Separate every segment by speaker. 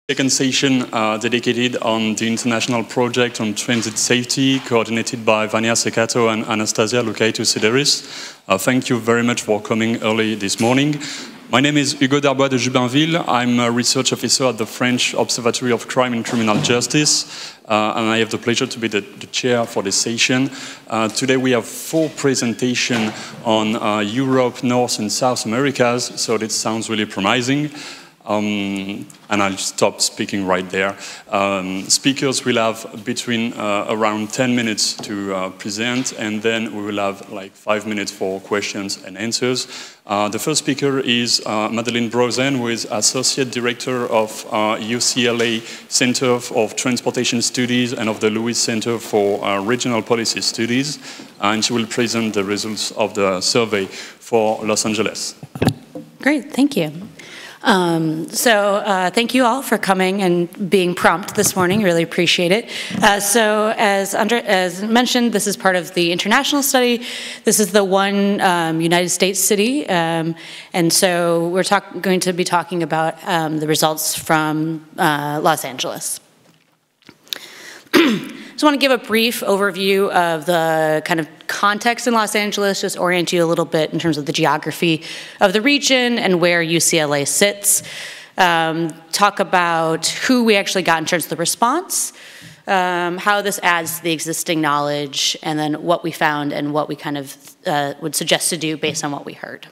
Speaker 1: Second session dedicated on the international project on transit safety, coordinated by Vania Secato and Anastasia Lukaitu-Sideris. Thank you very much for coming early this morning. My name is Hugo Darbois de Jubinville. I'm a research officer at the French Observatory of Crime and Criminal Justice, and I have the pleasure to be the chair for this session. Today we have 4 presentations on Europe, North and South Americas, so this sounds really promising. And I'll stop speaking right there. Speakers will have between around 10 minutes to present, and then we will have like 5 minutes for questions and answers. The first speaker is Madeleine Brozen, who is Associate Director of UCLA Center of Transportation Studies and of the Lewis Center for Regional Policy Studies, and she will present the results of the survey for Los Angeles.
Speaker 2: Great, thank you. Thank you all for coming and being prompt this morning. Really appreciate it. As mentioned, this is part of the international study. This is the one United States city, and so we're going to be talking about the results from Los Angeles. Just want to give a brief overview of the kind of context in Los Angeles, just orient you a little bit in terms of the geography of the region and where UCLA sits. Talk about who we actually got in terms of the response, how this adds to the existing knowledge, and then what we found and what we kind of would suggest to do based on what we heard.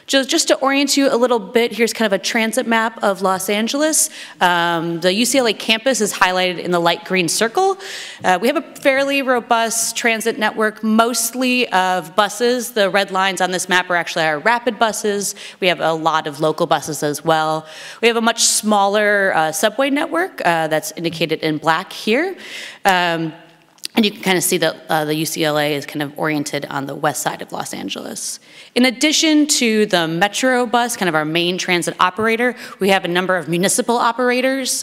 Speaker 2: Just to orient you a little bit, here's kind of a transit map of Los Angeles. The UCLA campus is highlighted in the light green circle. We have a fairly robust transit network, mostly of buses. The red lines on this map are actually our rapid buses. We have a lot of local buses as well. We have a much smaller subway network that's indicated in black here. And you can kind of see that the UCLA is kind of oriented on the west side of Los Angeles. In addition to the Metro bus, kind of our main transit operator, we have a number of municipal operators,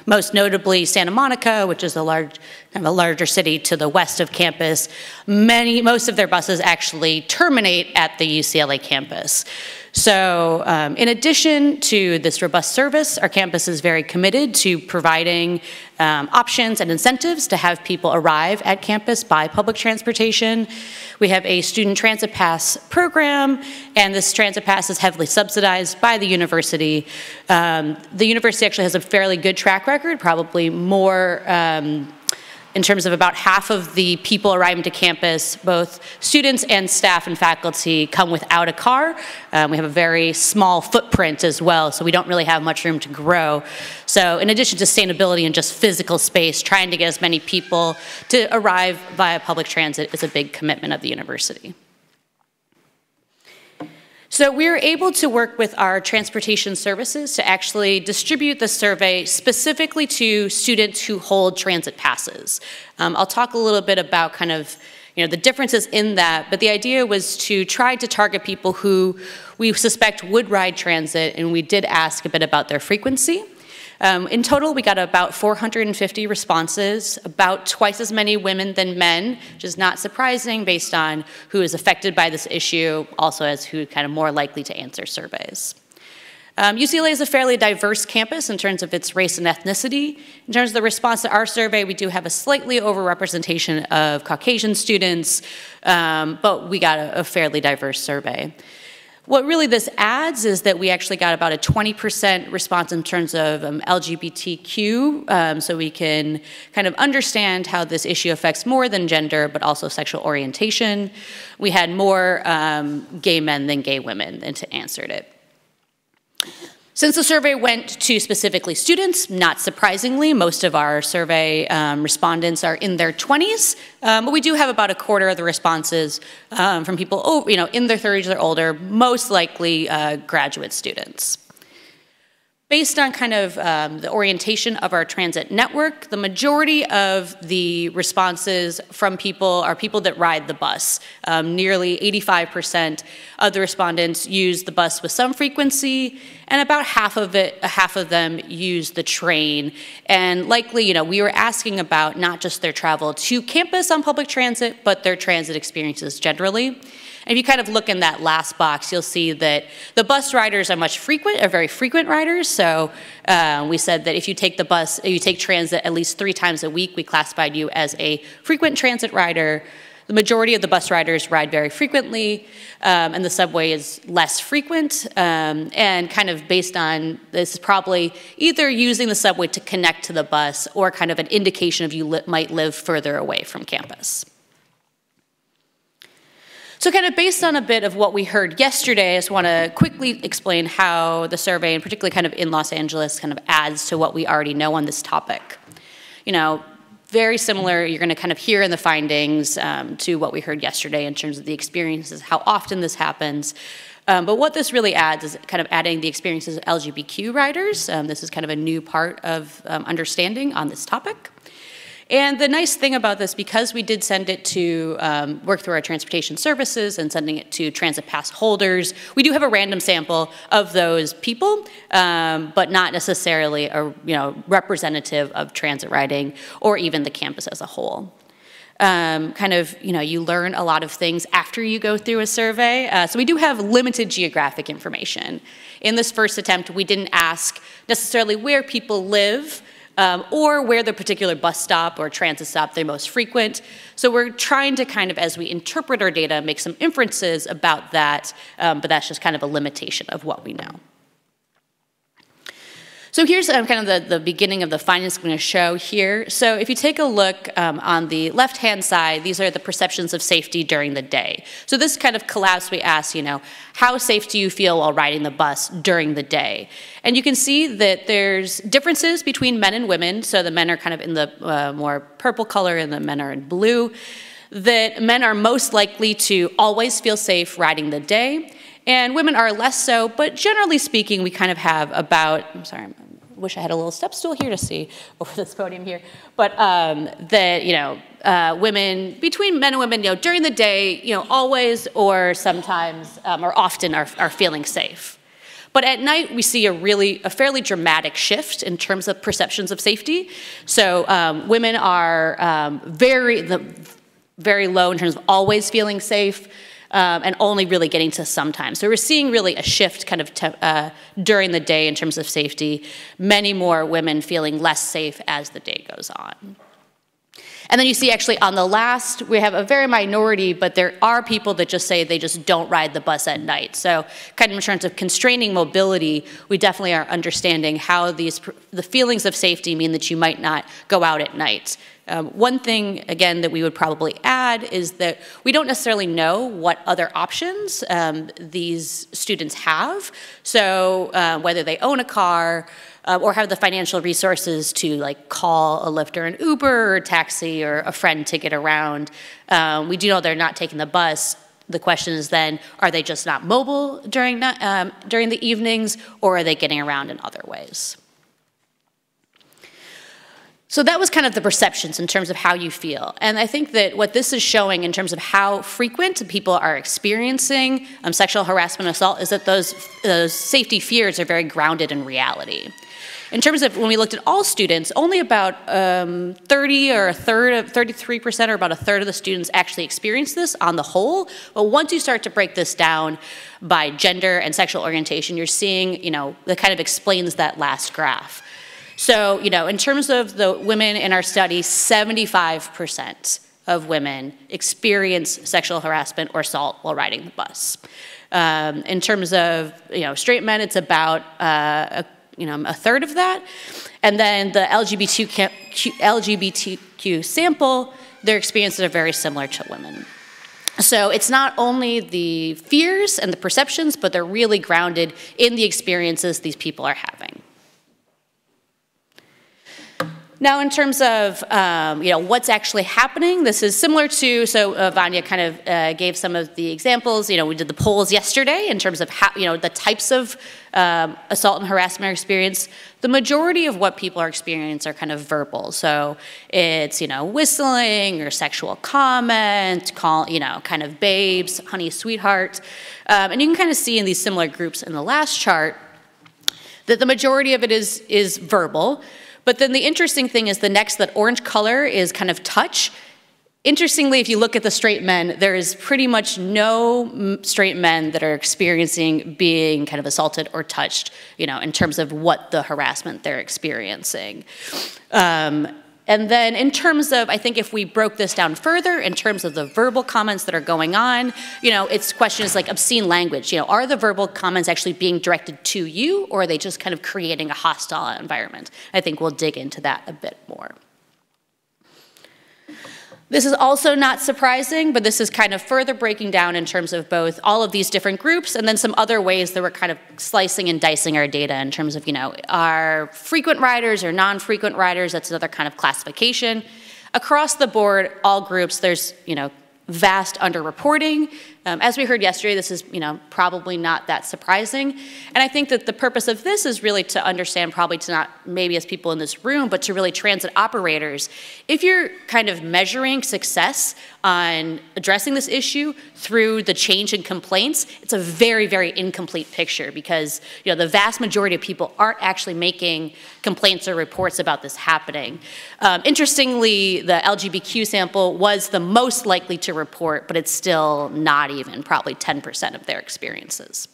Speaker 2: most notably Santa Monica, which is kind of a larger city to the west of campus. Most of their buses actually terminate at the UCLA campus. So in addition to this robust service, our campus is very committed to providing options and incentives to have people arrive at campus by public transportation. We have a student transit pass program, and this transit pass is heavily subsidized by the university. The university actually has a fairly good track record, probably more in terms of about half of the people arriving to campus, both students and staff and faculty, come without a car. We have a very small footprint as well, so we don't really have much room to grow. So in addition to sustainability and just physical space, trying to get as many people to arrive via public transit is a big commitment of the university. So we were able to work with our transportation services to actually distribute the survey specifically to students who hold transit passes. I'll talk a little bit about kind of the differences in that, but the idea was to try to target people who we suspect would ride transit, and we did ask a bit about their frequency. In total, we got about 450 responses, about twice as many women than men, which is not surprising based on who is affected by this issue, also as who kind of more likely to answer surveys. UCLA is a fairly diverse campus in terms of its race and ethnicity. In terms of the response to our survey, we do have a slightly overrepresentation of Caucasian students, but we got a fairly diverse survey. What really this adds is that we actually got about a 20% response in terms of LGBTQ, so we can kind of understand how this issue affects more than gender, but also sexual orientation. We had more gay men than gay women that answered it. Since the survey went to specifically students, not surprisingly, most of our survey respondents are in their 20s, but we do have about a quarter of the responses from people in their 30s or older, most likely graduate students. Based on kind of the orientation of our transit network, the majority of the responses from people are people that ride the bus. Nearly 85% of the respondents use the bus with some frequency, and about half of them use the train. And likely, we were asking about not just their travel to campus on public transit, but their transit experiences generally. And if you kind of look in that last box, you'll see that the bus riders are very frequent riders. So we said that if you take the bus, you take transit at least 3 times a week, we classified you as a frequent transit rider. The majority of the bus riders ride very frequently, and the subway is less frequent, and kind of based on this is probably either using the subway to connect to the bus or kind of an indication of you might live further away from campus. So kind of based on a bit of what we heard yesterday, I just want to quickly explain how the survey, and particularly kind of in Los Angeles, kind of adds to what we already know on this topic. You know, very similar, you're going to kind of hear in the findings to what we heard yesterday in terms of the experiences, how often this happens. But what this really adds is kind of adding the experiences of LGBTQ riders. This is kind of a new part of understanding on this topic. And the nice thing about this, because we did send it to work through our transportation services and sending it to transit pass holders, we do have a random sample of those people, but not necessarily a representative of transit riding or even the campus as a whole. You learn a lot of things after you go through a survey. So we do have limited geographic information. In this first attempt, we didn't ask necessarily where people live, or where the particular bus stop or transit stop they're most frequent. So we're trying to kind of, as we interpret our data, make some inferences about that, but that's just kind of a limitation of what we know. So here's kind of the beginning of the findings I'm going to show here. So if you take a look on the left-hand side, these are the perceptions of safety during the day. So this kind of collapse, we ask, how safe do you feel while riding the bus during the day? And you can see that there's differences between men and women. So the men are kind of in the more purple color and the men are in blue. That men are most likely to always feel safe riding the day. And women are less so, but generally speaking, we kind of have about, I'm sorry, I wish I had a little step stool here to see over this podium here, but women, between men and women, during the day, always or sometimes or often are feeling safe. But at night, we see a fairly dramatic shift in terms of perceptions of safety. So women are very low in terms of always feeling safe, and only really getting to sometimes. So we're seeing really a shift kind of during the day in terms of safety, many more women feeling less safe as the day goes on. And then you see actually on the last, we have a very minority, but there are people that just say they just don't ride the bus at night. So kind of in terms of constraining mobility, we definitely are understanding how the feelings of safety mean that you might not go out at night. One thing, again, that we would probably add is that we don't necessarily know what other options these students have. So whether they own a car or have the financial resources to call a Lyft or an Uber or a taxi or a friend to get around. We do know they're not taking the bus. The question is then, are they just not mobile during the evenings, or are they getting around in other ways? So that was kind of the perceptions in terms of how you feel. And I think that what this is showing in terms of how frequent people are experiencing sexual harassment and assault is that those safety fears are very grounded in reality. In terms of when we looked at all students, only about 33% or about a third of the students actually experienced this on the whole. But once you start to break this down by gender and sexual orientation, you're seeing, that kind of explains that last graph. So, in terms of the women in our study, 75% of women experience sexual harassment or assault while riding the bus. In terms of, straight men, it's about a third of that. And then the LGBTQ sample, their experiences are very similar to women. So it's not only the fears and the perceptions, but they're really grounded in the experiences these people are having. Now, in terms of what's actually happening, this is similar to, Vanya kind of gave some of the examples. We did the polls yesterday in terms of how, the types of assault and harassment experience. The majority of what people are experiencing are kind of verbal. So it's, whistling or sexual comment, kind of babes, honey, sweetheart. And you can kind of see in these similar groups in the last chart that the majority of it is verbal. But then the interesting thing is that orange color is kind of touch. Interestingly, if you look at the straight men, there is pretty much no straight men that are experiencing being kind of assaulted or touched, you know, in terms of what the harassment they're experiencing. And then in terms of, I think if we broke this down further, in terms of the verbal comments that are going on, you know, it's questions like obscene language. You know, are the verbal comments actually being directed to you, or are they just kind of creating a hostile environment? I think we'll dig into that a bit more. This is also not surprising, but this is kind of further breaking down in terms of both all of these different groups and then some other ways that we're kind of slicing and dicing our data in terms of, you know, our frequent riders or non-frequent riders. That's another kind of classification. Across the board, all groups, there's, you know, vast underreporting. As we heard yesterday, this is, you know, probably not that surprising. And I think that the purpose of this is really to understand, probably to not maybe as people in this room, but to really transit operators. If you're kind of measuring success on addressing this issue through the change in complaints, it's a very, very incomplete picture because, you know, the vast majority of people aren't actually making complaints or reports about this happening. Interestingly, the LGBTQ sample was the most likely to report, but it's still not even probably 10% of their experiences.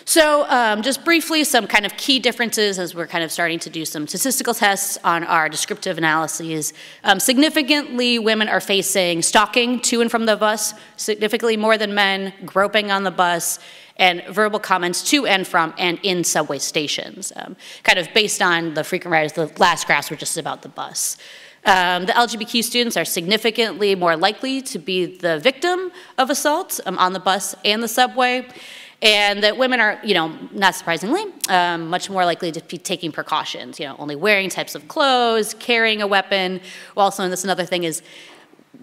Speaker 2: So just briefly, some kind of key differences as we're kind of starting to do some statistical tests on our descriptive analyses. Significantly, women are facing stalking to and from the bus, significantly more than men, groping on the bus, and verbal comments to and from and in subway stations. Kind of based on the frequent riders, the last graphs were just about the bus. The LGBTQ students are significantly more likely to be the victim of assault on the bus and the subway, and that women are, you know, not surprisingly, much more likely to be taking precautions, you know, only wearing types of clothes, carrying a weapon. Also, and this another thing is,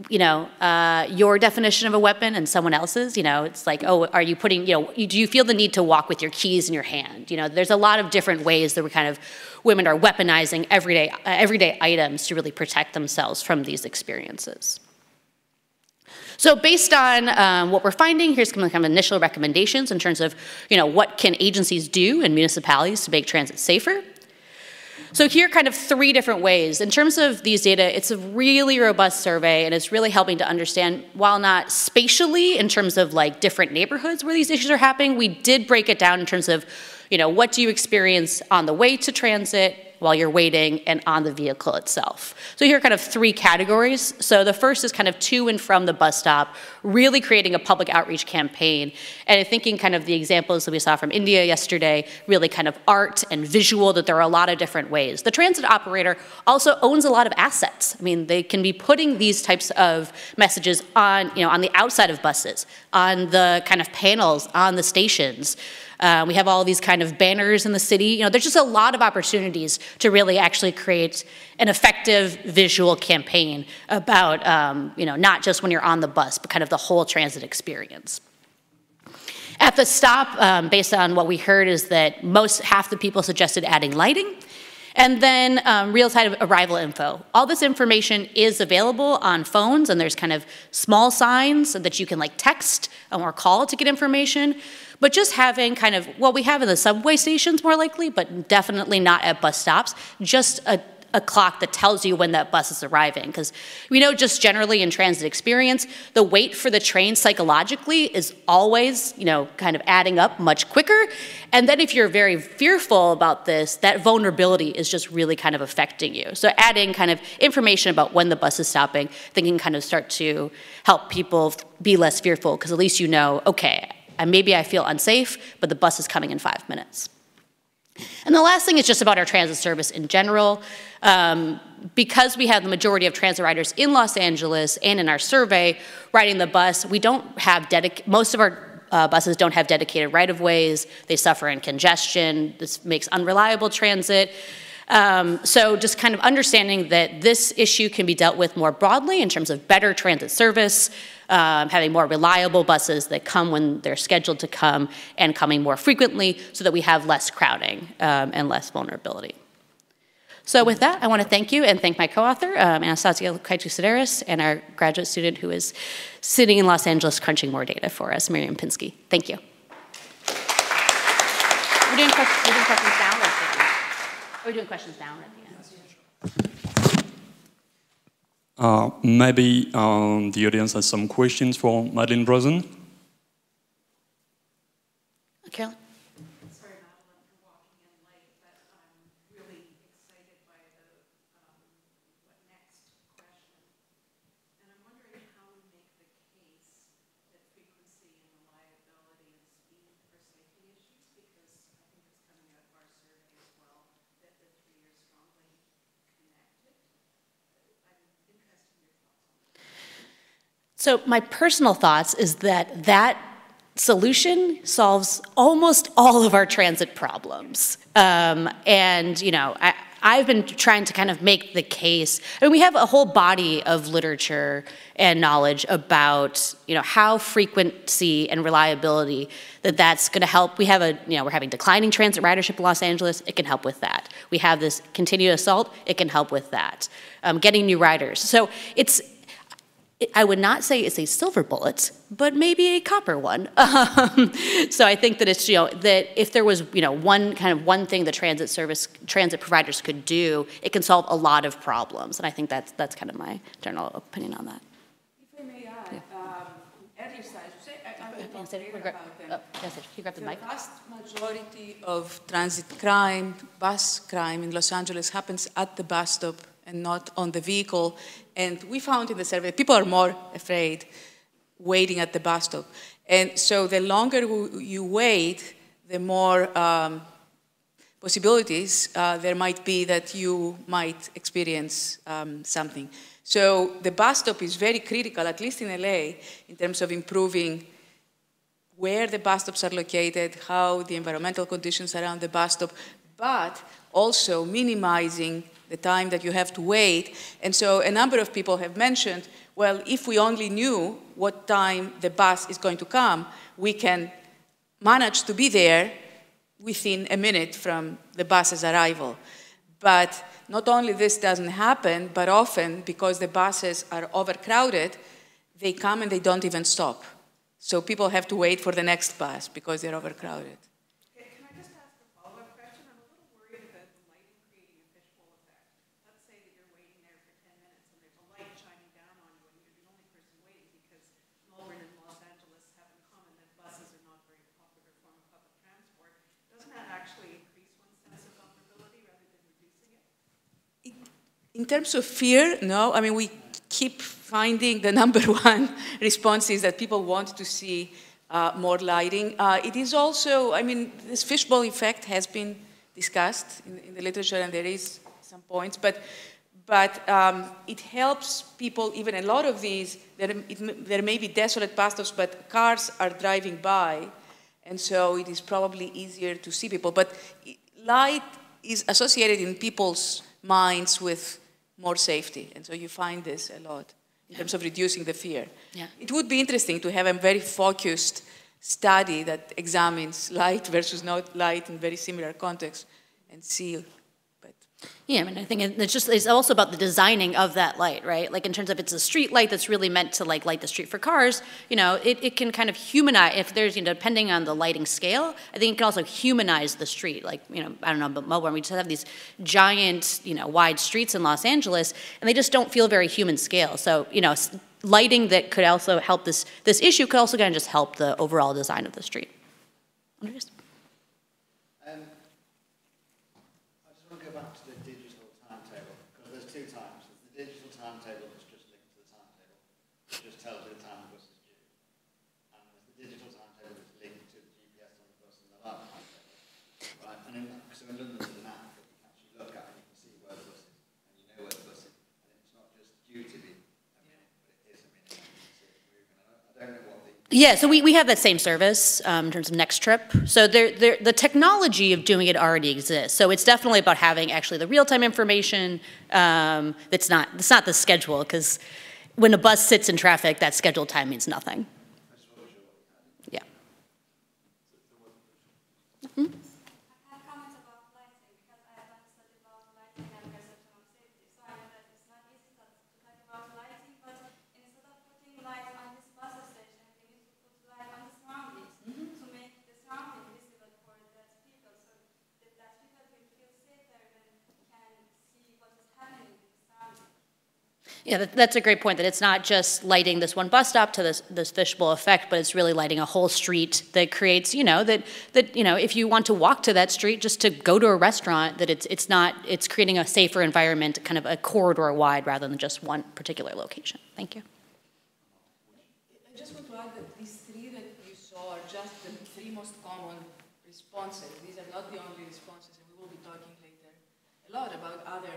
Speaker 2: you know, your definition of a weapon and someone else's, you know, it's like, oh, are you putting, you know, do you feel the need to walk with your keys in your hand? You know, there's a lot of different ways that we're kind of, women are weaponizing everyday items to really protect themselves from these experiences. So based on what we're finding, here's some kind of initial recommendations in terms of, you know, what can agencies do in municipalities to make transit safer. So here are kind of three different ways. In terms of these data, it's a really robust survey, and it's really helping to understand, while not spatially in terms of like different neighborhoods where these issues are happening, we did break it down in terms of, you know, what do you experience on the way to transit, while you're waiting, and on the vehicle itself. So here are kind of three categories. So the first is kind of to and from the bus stop, really creating a public outreach campaign. And thinking kind of the examples that we saw from India yesterday, really kind of art and visual, that there are a lot of different ways. The transit operator also owns a lot of assets. I mean, they can be putting these types of messages on, you know, on the outside of buses, on the kind of panels, on the stations. We have all these kind of banners in the city. You know, there's just a lot of opportunities to really actually create an effective visual campaign about, you know, not just when you're on the bus, but kind of the whole transit experience. At the stop, based on what we heard, is that half the people suggested adding lighting. And then real-time arrival info. All this information is available on phones, and there's kind of small signs that you can like text or call to get information. But just having kind of, well, we have in the subway stations more likely, but definitely not at bus stops, just a clock that tells you when that bus is arriving. Because we know just generally in transit experience, the wait for the train psychologically is always, you know, kind of adding up much quicker. And then if you're very fearful about this, that vulnerability is just really kind of affecting you. So adding kind of information about when the bus is stopping, thinking kind of start to help people be less fearful, because at least you know, okay, maybe I feel unsafe, but the bus is coming in 5 minutes. And the last thing is just about our transit service in general. Because we have the majority of transit riders in Los Angeles and in our survey riding the bus, we don't have most of our buses don't have dedicated right-of-ways. They suffer in congestion. This makes unreliable transit. So just kind of understanding that this issue can be dealt with more broadly in terms of better transit service, having more reliable buses that come when they're scheduled to come, and coming more frequently so that we have less crowding and less vulnerability. So with that, I want to thank you and thank my co-author, Anastasia Lukaitu-Sideris, and our graduate student who is sitting in Los Angeles crunching more data for us, Miriam Pinsky. Thank you. We're doing questions down at the end. We're doing questions down at the end.
Speaker 1: Maybe the audience has some questions for Madeleine Brozen.
Speaker 2: Okay.
Speaker 3: Sorry, Madeleine, for walking in late, but I'm really excited by the what next question. And I'm wondering how we make the case that frequency and reliability and speed are safety issues, because I think it's coming out of our survey as well that the three are strongly connected. I'm interested in your thoughts on that.
Speaker 2: So my personal thoughts is that that solution solves almost all of our transit problems. And, you know, I've been trying to kind of make the case. I mean, we have a whole body of literature and knowledge about, you know, how frequency and reliability that's going to help. We have we're having declining transit ridership in Los Angeles. It can help with that. We have this continued assault. It can help with that. Getting new riders. So I would not say it's a silver bullet, but maybe a copper one. So I think that it's, you know, that if there was, you know, one thing the transit providers could do, it can solve a lot of problems. And I think that's kind of my general opinion on that.
Speaker 3: If I may add, earlier slides, I will talk later about them.
Speaker 2: You grab the mic.
Speaker 3: The vast majority of transit crime, bus crime in Los Angeles happens at the bus stop and not on the vehicle. And we found in the survey, people are more afraid waiting at the bus stop. And so the longer you wait, the more possibilities there might be that you might experience something. So the bus stop is very critical, at least in LA, in terms of improving where the bus stops are located, how the environmental conditions around the bus stop, but also minimizing the time that you have to wait. And so a number of people have mentioned, well, if we only knew what time the bus is going to come, we can manage to be there within a minute from the bus's arrival. But not only this doesn't happen, but often because the buses are overcrowded, they come and they don't even stop. So people have to wait for the next bus because they're overcrowded. In terms of fear, no. I mean, we keep finding the number one response is that people want to see more lighting. It is also, I mean, this fishbowl effect has been discussed in the literature, and there is some points, but it helps people, even a lot of these, there may be desolate bus stops, but cars are driving by, and so it is probably easier to see people. But light is associated in people's minds with more safety, and so you find this a lot in terms of reducing the fear.
Speaker 2: Yeah.
Speaker 3: It would be interesting to have a very focused study that examines light versus not light in very similar contexts and see.
Speaker 2: Yeah, I mean, I think it's also about the designing of that light, right? Like in terms of it's a street light that's really meant to like light the street for cars, you know, it can kind of humanize, if there's, you know, depending on the lighting scale, I think it can also humanize the street. Like, you know, I don't know, but Melbourne, we just have these giant, you know, wide streets in Los Angeles, and they just don't feel very human scale. So, you know, lighting that could also help this issue could also kind of just help the overall design of the street. Andres? Yeah, so we have that same service in terms of Next Trip. So the technology of doing it already exists. So it's definitely about having actually the real-time information. It's not the schedule, because when a bus sits in traffic, that scheduled time means nothing. Yeah. Mm-hmm. Yeah, that's a great point, that it's not just lighting this one bus stop to this fishbowl effect, but it's really lighting a whole street that creates, if you want to walk to that street just to go to a restaurant, that it's creating a safer environment, kind of a corridor wide rather than just one particular location. Thank you.
Speaker 3: I just want to add that these three that you saw are just the three most common responses. These are not the only responses, and we will be talking later a lot about other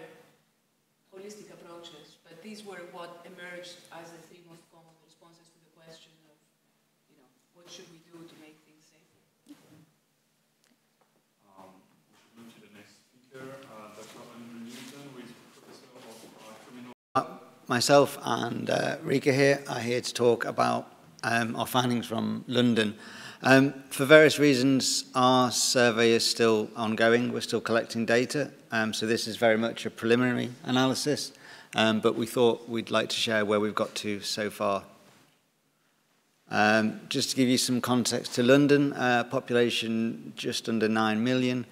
Speaker 3: holistic approaches, but these were what emerged as the three most common responses to the question of, what should we do to make things safer?
Speaker 1: We should move to the next speaker, Dr. Andrew Newton, who is Professor of Criminal.
Speaker 4: Myself and Rika here are here to talk about our findings from London. For various reasons, our survey is still ongoing. We're still collecting data, so this is very much a preliminary analysis, but we thought we'd like to share where we've got to so far. Just to give you some context to London, population just under 9 million,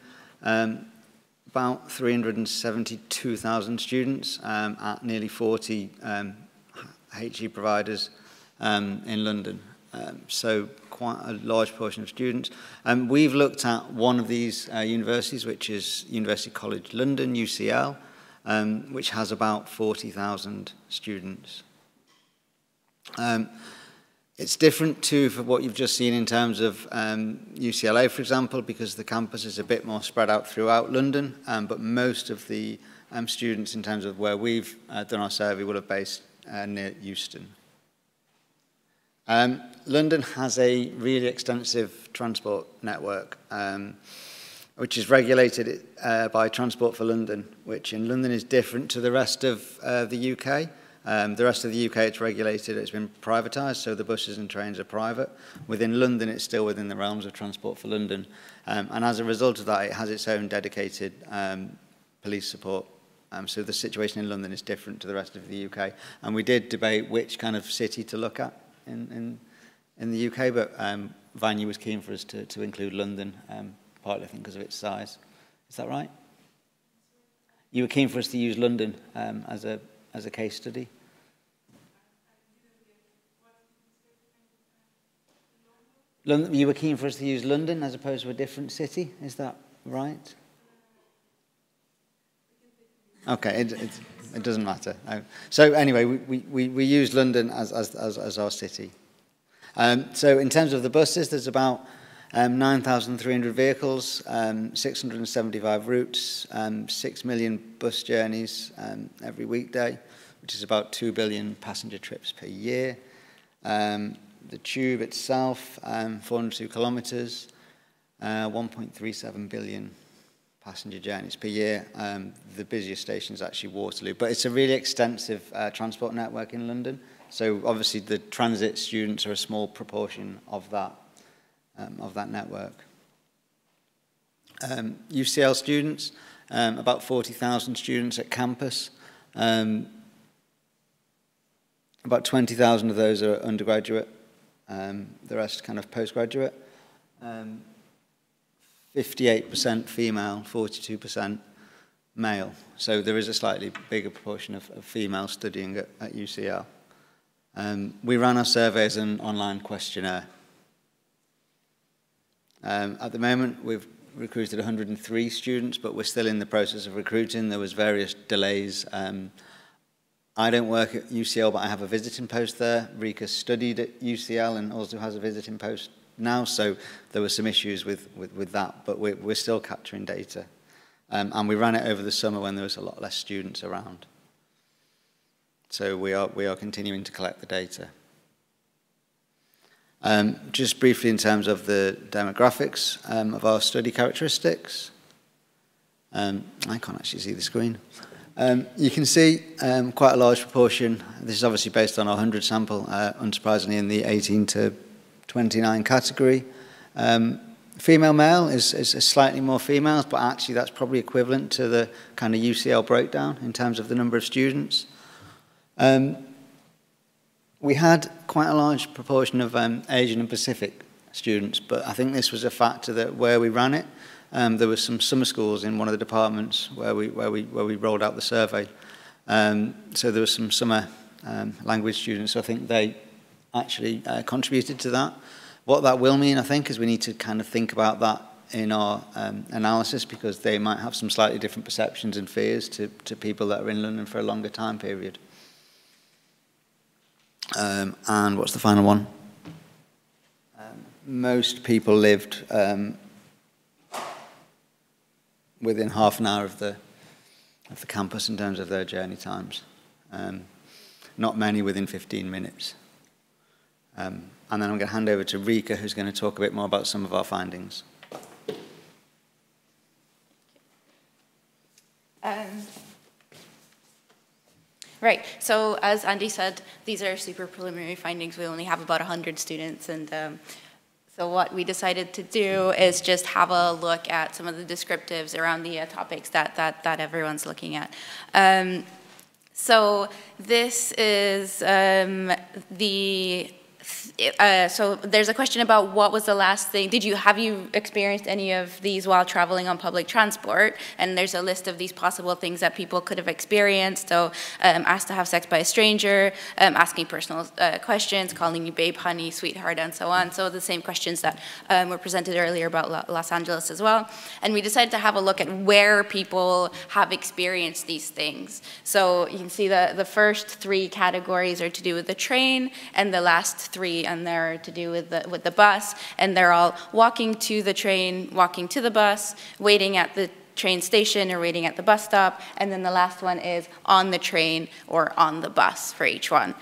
Speaker 4: about 372,000 students at nearly 40 HE providers in London. So quite a large portion of students. We've looked at one of these universities, which is University College London, UCL, which has about 40,000 students. It's different to what you've just seen in terms of UCLA, for example, because the campus is a bit more spread out throughout London, but most of the students in terms of where we've done our survey will have based near Euston. London has a really extensive transport network, which is regulated by Transport for London, which in London is different to the rest of the UK. The rest of the UK, it's regulated, it's been privatised, so the buses and trains are private. Within London, it's still within the realms of Transport for London. And as a result of that, it has its own dedicated police support. So the situation in London is different to the rest of the UK. And we did debate which kind of city to look at in the UK, but Vanya was keen for us to include London, partly I think because of its size. Is that right? You were keen for us to use London as a case study? London, you were keen for us to use London as opposed to a different city, is that right? Okay, it doesn't matter. So anyway, we use London as our city. So in terms of the buses, there's about 9,300 vehicles, 675 routes, 6 million bus journeys every weekday, which is about 2 billion passenger trips per year. The tube itself, 402 kilometres, 1.37 billion passenger journeys per year. The busiest station is actually Waterloo, but it's a really extensive transport network in London. So obviously the transit students are a small proportion of that network. UCL students, about 40,000 students at campus. About 20,000 of those are undergraduate, the rest kind of postgraduate. 58% female, 42% male. So there is a slightly bigger proportion of females studying at UCL. We ran our survey as an online questionnaire. At the moment, we've recruited 103 students, but we're still in the process of recruiting. There was various delays. I don't work at UCL, but I have a visiting post there. Rika studied at UCL and also has a visiting post now, so there were some issues with that, but we're still capturing data. And we ran it over the summer when there was a lot less students around. So we are continuing to collect the data. Just briefly in terms of the demographics of our study characteristics. I can't actually see the screen. You can see quite a large proportion. This is obviously based on our 100 sample, unsurprisingly in the 18 to 29 category. Female male is slightly more females, but actually that's probably equivalent to the kind of UCL breakdown in terms of the number of students. We had quite a large proportion of Asian and Pacific students, but I think this was a factor that where we ran it, there were some summer schools in one of the departments where we rolled out the survey, So there were some summer language students, so I think they actually contributed to that. What that will mean, I think, is we need to kind of think about that in our analysis, because they might have some slightly different perceptions and fears to people that are in London for a longer time period. And what's the final one? Most people lived within half an hour of the campus in terms of their journey times. Not many within 15 minutes. And then I'm going to hand over to Rika, who's going to talk a bit more about some of our findings.
Speaker 5: Right, so as Andy said, these are super preliminary findings. We only have about 100 students, and so what we decided to do is just have a look at some of the descriptives around the topics that everyone's looking at. So this is so there's a question about what was the last thing. Have you experienced any of these while traveling on public transport? And there's a list of these possible things that people could have experienced. So asked to have sex by a stranger, asking personal questions, calling you babe, honey, sweetheart, and so on. So the same questions that were presented earlier about Los Angeles as well. And we decided to have a look at where people have experienced these things. So you can see the first three categories are to do with the train, and the last three and they're to do with the bus, and they're all walking to the train, walking to the bus, waiting at the train station or waiting at the bus stop, and then the last one is on the train or on the bus for each one.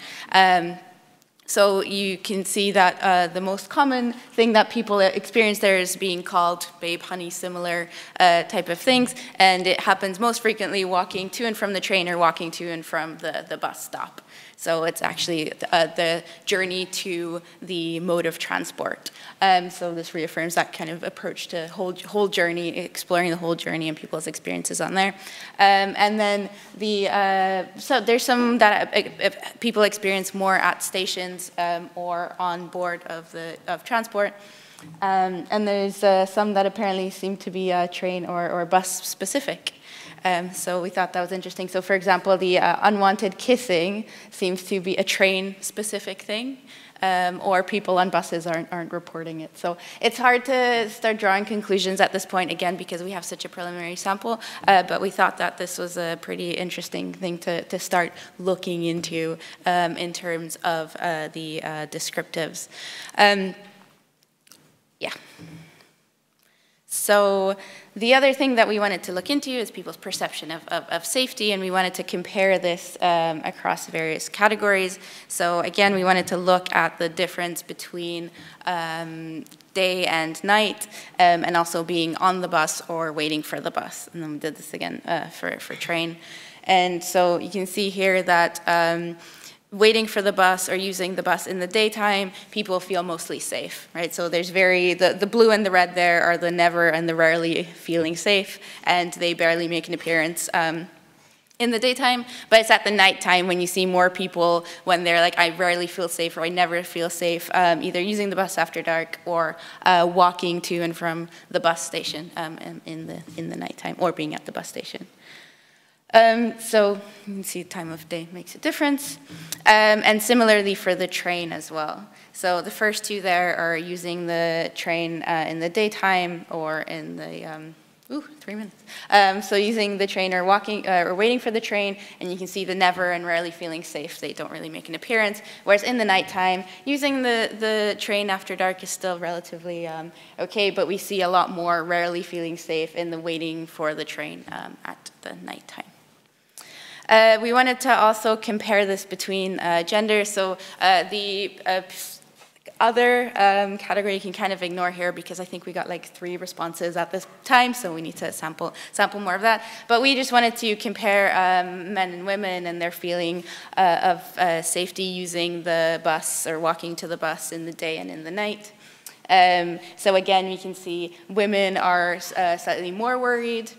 Speaker 5: So you can see that the most common thing that people experience there is being called babe, honey, similar type of things, and it happens most frequently walking to and from the train or walking to and from the bus stop. So it's actually the journey to the mode of transport. So this reaffirms that kind of approach to whole journey, exploring the whole journey and people's experiences on there. And then so there's some that people experience more at stations or on board of transport. And there's some that apparently seem to be train or bus specific. So we thought that was interesting. So for example, the unwanted kissing seems to be a train-specific thing, or people on buses aren't reporting it. So it's hard to start drawing conclusions at this point, again, because we have such a preliminary sample, but we thought that this was a pretty interesting thing to start looking into in terms of the descriptives. Yeah. So the other thing that we wanted to look into is people's perception of safety, and we wanted to compare this across various categories. So again, we wanted to look at the difference between day and night, and also being on the bus or waiting for the bus. And then we did this again for train. And so you can see here that waiting for the bus or using the bus in the daytime, people feel mostly safe, right? So there's the blue and the red there are the never and the rarely feeling safe, and they barely make an appearance in the daytime, but it's at the nighttime when you see more people when they're like, I rarely feel safe or I never feel safe, either using the bus after dark or walking to and from the bus station in the nighttime or being at the bus station. So you can see time of day makes a difference. And similarly for the train as well. So the first two there are using the train in the daytime or in the, 3 minutes. So using the train or walking or waiting for the train, and you can see the never and rarely feeling safe, they don't really make an appearance. Whereas in the nighttime, using the train after dark is still relatively okay, but we see a lot more rarely feeling safe in the waiting for the train at the nighttime. We wanted to also compare this between gender. So the other category you can kind of ignore here because I think we got like 3 responses at this time, so we need to sample more of that. But we just wanted to compare men and women and their feeling of safety using the bus or walking to the bus in the day and in the night. So again, we can see women are slightly more worried.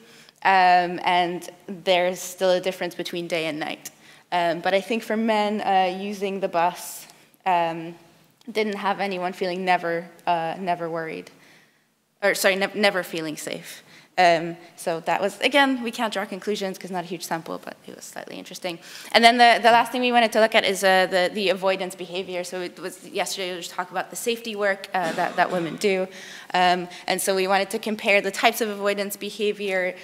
Speaker 5: And there's still a difference between day and night. But I think for men, using the bus didn't have anyone feeling never worried, or sorry, never feeling safe. So that was, again, we can't draw conclusions because not a huge sample, but it was slightly interesting. And then the last thing we wanted to look at is the avoidance behavior. So it was yesterday we were talking about the safety work that women do. And so we wanted to compare the types of avoidance behavior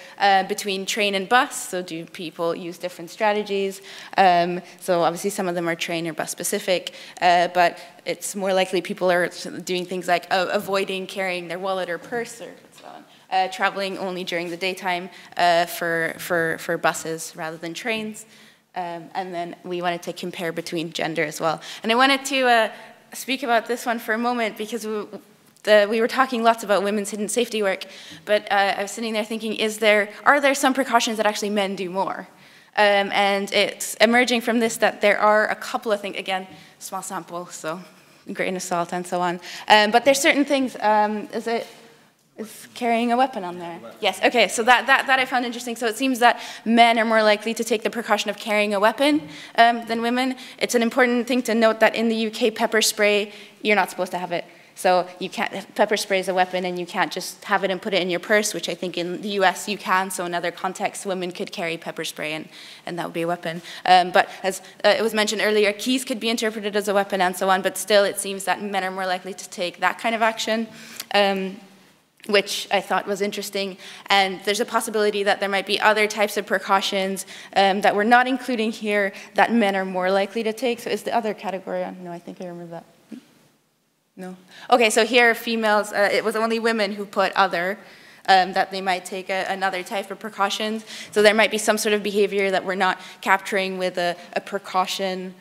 Speaker 5: between train and bus. So do people use different strategies? So obviously some of them are train or bus specific, but it's more likely people are doing things like avoiding carrying their wallet or purse or so on. Traveling only during the daytime for buses rather than trains. And then we wanted to compare between gender as well. And I wanted to speak about this one for a moment because we were talking lots about women's hidden safety work, but I was sitting there thinking, are there some precautions that actually men do more? And it's emerging from this that there are a couple of things, again, small sample, so grain of salt and so on. But there's certain things, is carrying a weapon on there? Yes, okay, so that I found interesting. So it seems that men are more likely to take the precaution of carrying a weapon than women. It's an important thing to note that in the UK, pepper spray, you're not supposed to have it. So you can't, pepper spray is a weapon and you can't just have it and put it in your purse, which I think in the US you can. So in other contexts, women could carry pepper spray and that would be a weapon. But as it was mentioned earlier, keys could be interpreted as a weapon and so on, but still it seems that men are more likely to take that kind of action. Which I thought was interesting. And there's a possibility that there might be other types of precautions that we're not including here that men are more likely to take. So is the other category on? No, I think I remember that. No? Okay, so here females, it was only women who put other, that they might take another type of precautions. So there might be some sort of behavior that we're not capturing with a precaution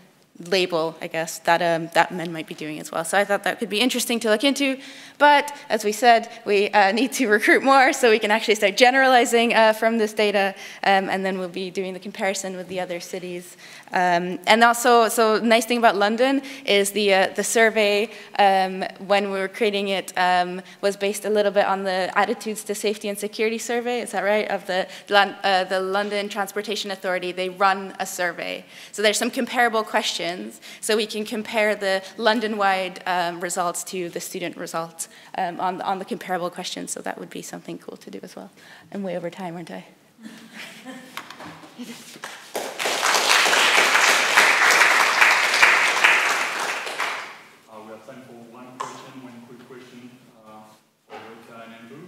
Speaker 5: label, I guess, that men might be doing as well. So I thought that could be interesting to look into. But as we said, we need to recruit more so we can actually start generalizing from this data, and then we'll be doing the comparison with the other cities. And also, so nice thing about London is the survey, when we were creating it, was based a little bit on the Attitudes to Safety and Security survey, is that right? Of the London Transportation Authority, they run a survey. So there's some comparable questions, so we can compare the London-wide results to the student results on the comparable questions, so that would be something cool to do as well. I'm way over time, aren't I?
Speaker 1: We have time for one quick question for Rika and Andrew.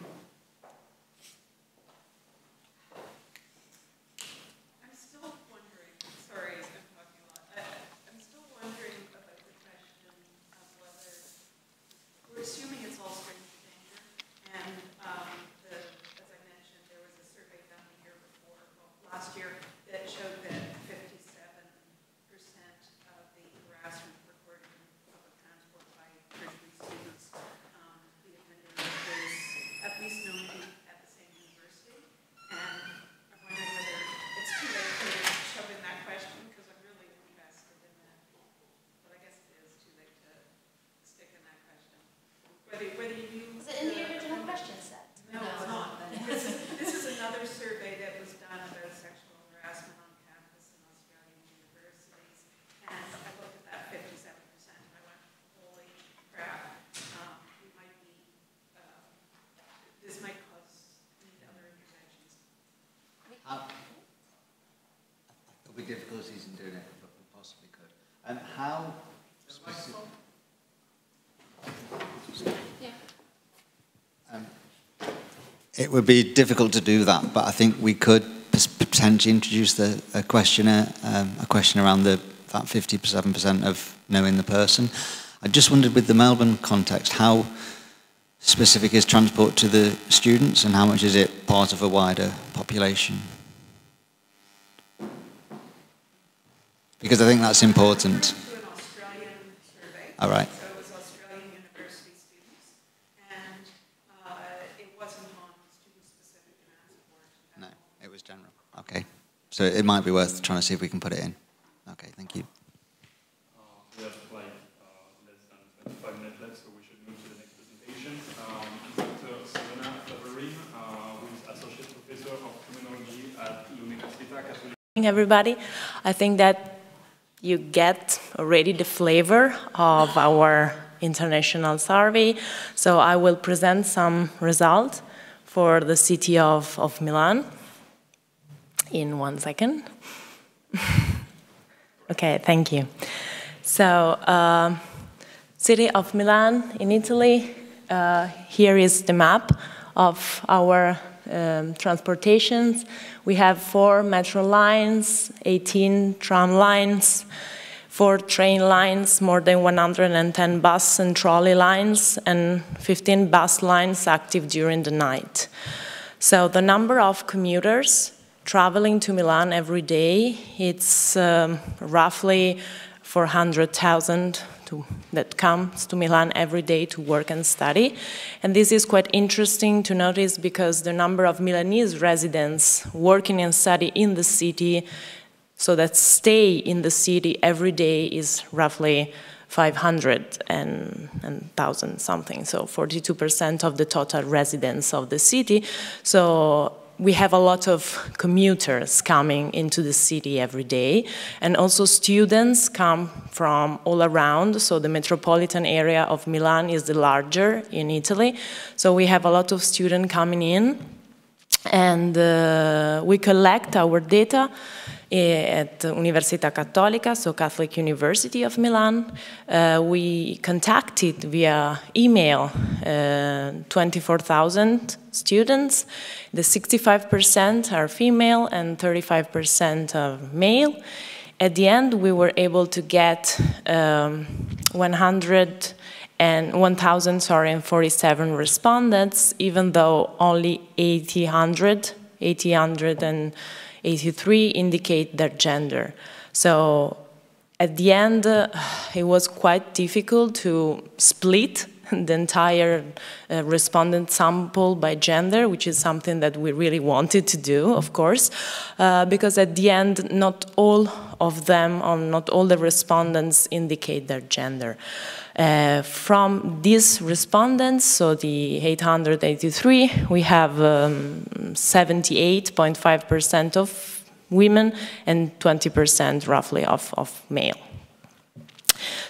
Speaker 6: I'm still wondering, sorry, I'm talking a lot. I'm still wondering about the question of whether, we're assuming it's all stranger danger, and as I mentioned, there was a survey done the year before, well, last year, that showed that 57% of the harassment recorded in public transport by tertiary students, the offender was at least known to be at the same university. And I'm wondering whether it's too late to shove in that question, because I'm really interested in that. But I guess it is too late to stick in that question. Whether you...
Speaker 5: Is it in the original question set?
Speaker 6: No, it's not. This is another survey that was done about sexual harassment on campus in Australian universities. And I looked at that 57% and I went, holy crap, we might be, this might need other interventions.
Speaker 4: There'll be difficulties in doing it, but we possibly could. And how specific? It would be difficult to do that, but I think we could potentially introduce a question around that 57% of knowing the person. I just wondered, with the Melbourne context, how specific is transport to the students and how much is it part of a wider population? Because I think that's important.
Speaker 6: To an Australian survey.
Speaker 4: All right.
Speaker 6: So it was Australian university students, and it wasn't on student-specific demand support.
Speaker 4: No, it was general. Okay. So it might be worth trying to see if we can put it in. Okay, thank you.
Speaker 1: We have like less than 25 minutes left, so we should move to the next presentation. Dr. Silvana Favorin, who is Associate Professor of Criminology at l'Università Cattolica.
Speaker 7: Everybody, I think that you get already the flavor of our international survey. So I will present some results for the city of Milan. In 1 second. Okay, thank you. So, city of Milan in Italy. Here is the map of our transportations. We have 4 metro lines, 18 tram lines, 4 train lines, more than 110 bus and trolley lines, and 15 bus lines active during the night. So the number of commuters traveling to Milan every day, it's roughly 400,000 that comes to Milan every day to work and study. And this is quite interesting to notice because the number of Milanese residents working and study in the city, so that stay in the city every day, is roughly 500 and 1,000 something, so 42% of the total residents of the city. So we have a lot of commuters coming into the city every day, and also students come from all around. So the metropolitan area of Milan is the larger in Italy. So we have a lot of students coming in, and we collect our data at Università Cattolica, so Catholic University of Milan. We contacted via email 24,000 students. The 65% are female and 35% are male. At the end, we were able to get 1,047 respondents, even though only 883 indicate their gender. So at the end, it was quite difficult to split the entire respondent sample by gender, which is something that we really wanted to do, of course, because at the end, not all of them, or not all the respondents indicate their gender. From these respondents, so the 883, we have 78.5% of women and 20% roughly of male.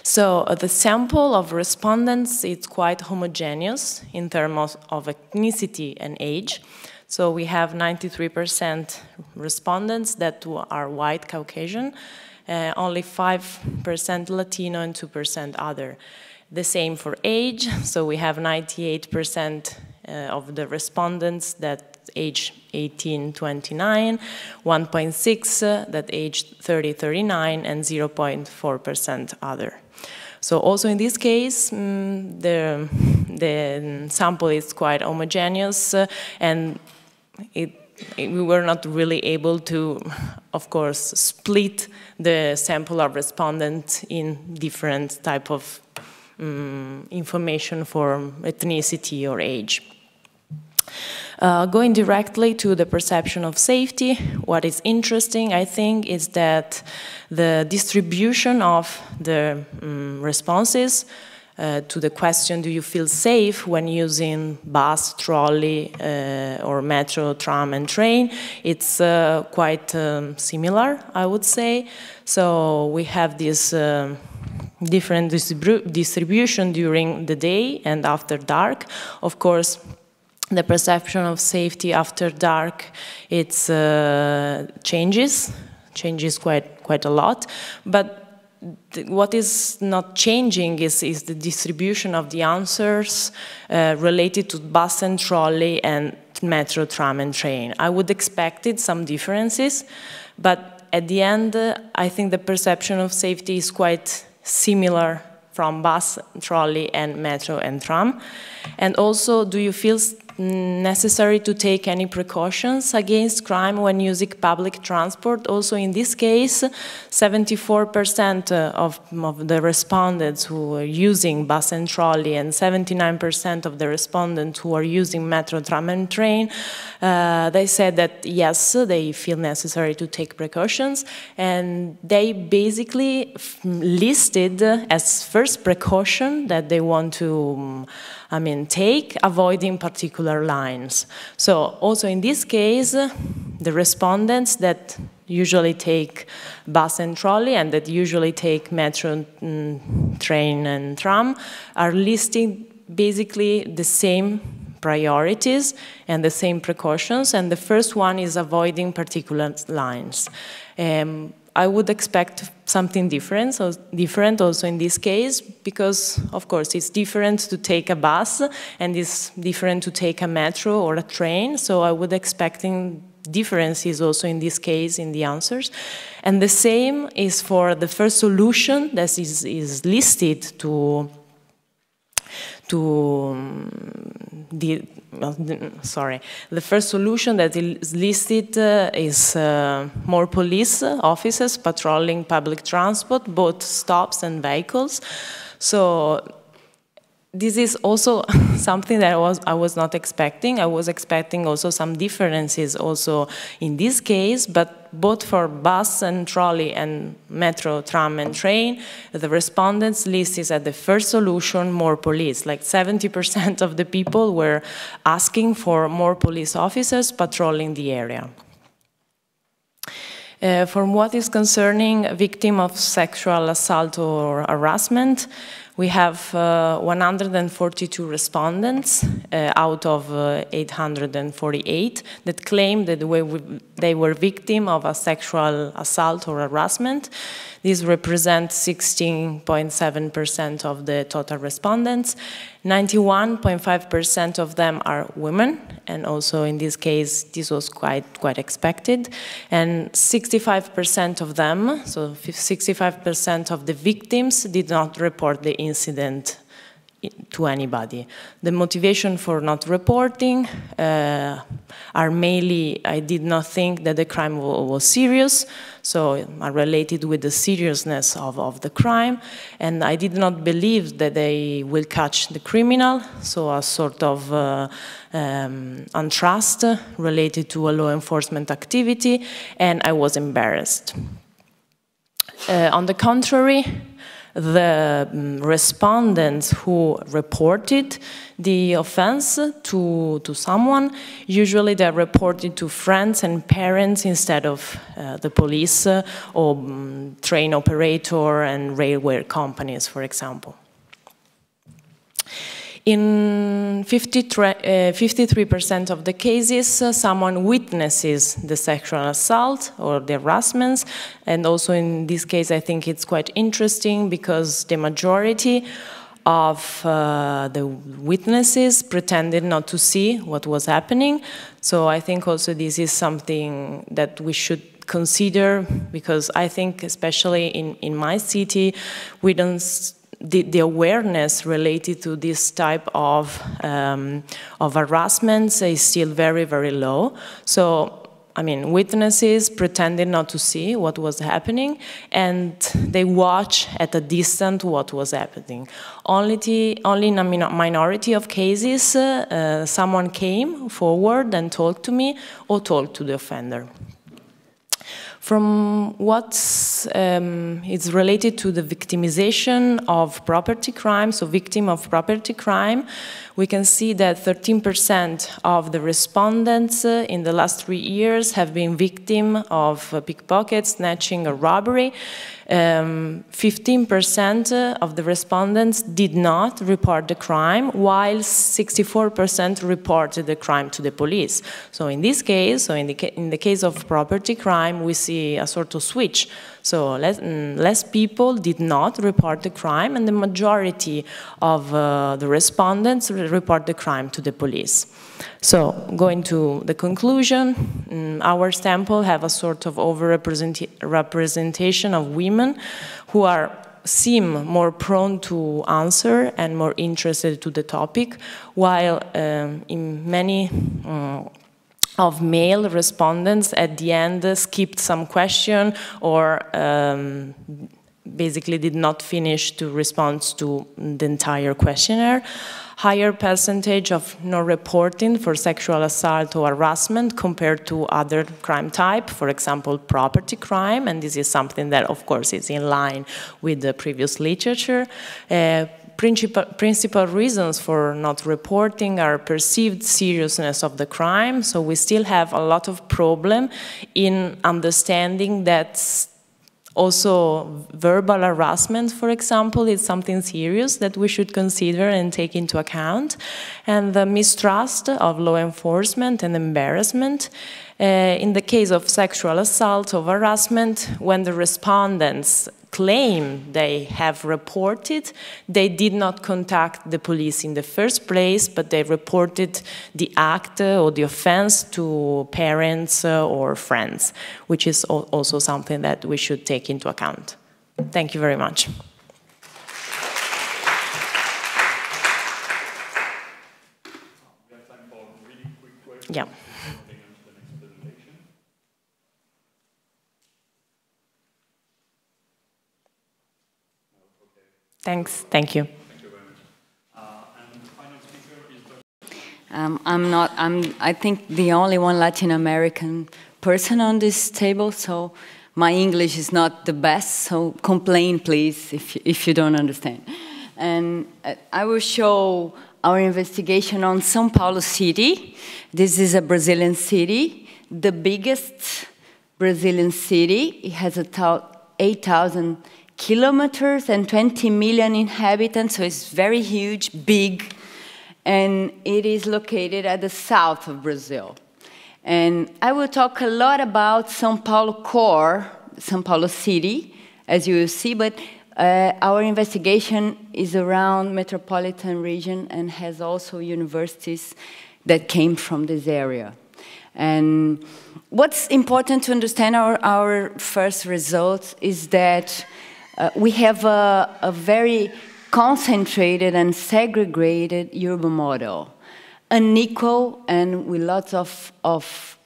Speaker 7: So the sample of respondents is quite homogeneous in terms of ethnicity and age. So we have 93% respondents that are white Caucasian, only 5% Latino and 2% other. The same for age, so we have 98% of the respondents that age 18-29, 1.6 that age 30-39, and 0.4% other. So also in this case, the sample is quite homogeneous, and we were not really able to, of course, split the sample of respondents in different type of information for ethnicity or age. Going directly to the perception of safety, what is interesting, I think, is that the distribution of the responses to the question, do you feel safe when using bus, trolley, or metro, tram, and train, it's quite similar, I would say. So we have this different distribution during the day and after dark. Of course, the perception of safety after dark, it's changes quite a lot, but what is not changing is the distribution of the answers related to bus and trolley and metro, tram, and train. I would expect some differences, but at the end, I think the perception of safety is quite similar from bus, trolley, and metro and tram. And also, do you feel necessary to take any precautions against crime when using public transport? Also in this case, 74% of the respondents who are using bus and trolley and 79% of the respondents who are using metro, tram, and train, they said that yes, they feel necessary to take precautions, and they basically listed as first precaution that they want to take, avoiding particular lines. So also in this case, the respondents that usually take bus and trolley and that usually take metro, train, and tram are listing basically the same priorities and the same precautions, and the first one is avoiding particular lines. I would expect something different also in this case, because of course it's different to take a bus and it's different to take a metro or a train, so I would expecting differences also in this case in the answers. And the same is for the first solution that is listed the first solution that is listed is more police officers patrolling public transport, both stops and vehicles. So this is also something that I was not expecting. I was expecting also some differences also in this case, but both for bus and trolley and metro, tram and train, the respondents list is at the first solution, more police. Like 70% of the people were asking for more police officers patrolling the area. For what is concerning a victim of sexual assault or harassment, we have 142 respondents out of 848 that claim that they were victim of a sexual assault or harassment. This represents 16.7% of the total respondents. 91.5% of them are women, and also in this case, this was quite expected. And 65% of them, so 65% of the victims, did not report the incident to anybody. The motivation for not reporting are mainly, I did not think that the crime was serious, so are related with the seriousness of the crime, and I did not believe that they will catch the criminal, so a sort of untrust related to a law enforcement activity, and I was embarrassed. On the contrary, the respondents who reported the offense to someone, usually they reported to friends and parents instead of the police or train operator and railway companies, for example. In 53% of the cases, someone witnesses the sexual assault or the harassments, and also in this case I think it's quite interesting because the majority of the witnesses pretended not to see what was happening. So I think also this is something that we should consider, because I think especially in my city we don't the awareness related to this type of harassments is still very, very low. So, I mean, witnesses pretended not to see what was happening, and they watch at a distance what was happening. Only in a minority of cases, someone came forward and talked to me or talked to the offender. From what is related to the victimization of property crime, so victim of property crime, we can see that 13% of the respondents in the last 3 years have been victim of pickpocket, snatching, or robbery. 15% of the respondents did not report the crime, while 64% reported the crime to the police. So in this case, in the case of property crime, we see a sort of switch. So less people did not report the crime, and the majority of the respondents report the crime to the police. So, going to the conclusion, our sample have a sort of over-representation of women who seem more prone to answer and more interested to the topic, while in many of male respondents at the end skipped some question or basically did not finish to respond to the entire questionnaire. Higher percentage of no reporting for sexual assault or harassment compared to other crime type, for example, property crime, and this is something that, of course, is in line with the previous literature. Principal reasons for not reporting are perceived seriousness of the crime, so we still have a lot of problem in understanding that Also, verbal harassment, for example, is something serious that we should consider and take into account. And the mistrust of law enforcement and embarrassment. In the case of sexual assault or harassment, when the respondents claim they have reported, they did not contact the police in the first place, but they reported the act or the offense to parents or friends, which is also something that we should take into account. Thank you very much. Yeah. Thanks. Thank you.
Speaker 1: Thank you very much. And the final speaker is
Speaker 8: I think the only one Latin American person on this table, so my English is not the best, so complain please if you don't understand. And I will show our investigation on São Paulo city. This is a Brazilian city, the biggest Brazilian city. It has 8,000 kilometers and 20 million inhabitants, so it's very huge, big, and it is located at the south of Brazil. And I will talk a lot about São Paulo core, São Paulo city, as you will see, but our investigation is around metropolitan region and has also universities that came from this area. And what's important to understand our first results is that we have a very concentrated and segregated urban model, unequal and with lots of